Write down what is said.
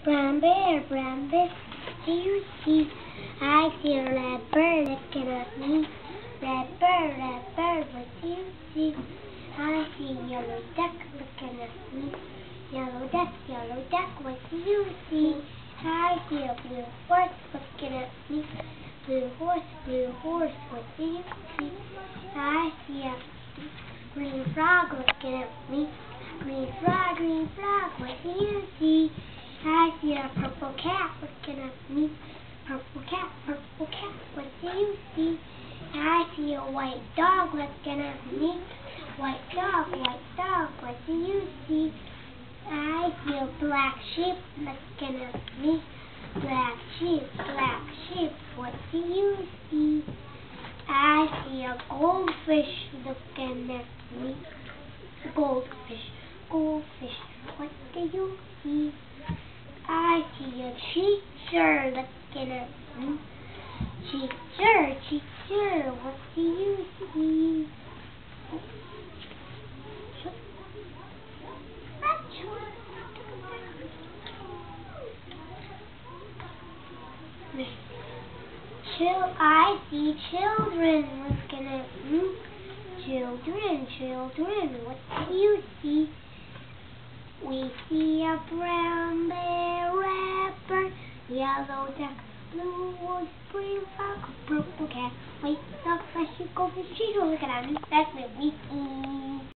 Brown bear, do you see? I see a red bird looking at me. Red bird, what do you see? I see a yellow duck looking at me. Yellow duck, what do you see? I see a blue horse looking at me. Blue horse, what do you see? I see a green frog looking at me. Green frog, what do you see? I see a purple cat looking at me. Purple cat, what do you see? I see a white dog looking at me. White dog, what do you see? I see a black sheep looking at me. Black sheep, what do you see? I see a goldfish looking at me. Goldfish, what do you see? I see a teacher looking at me. Teacher, what do you see? I see children looking at me. Children, what do you see? We see a brown bear, red bird, yellow duck, blue horse, green fox, purple cat, white dog, fleshy goldfish. She's looking at me. That's my weekend.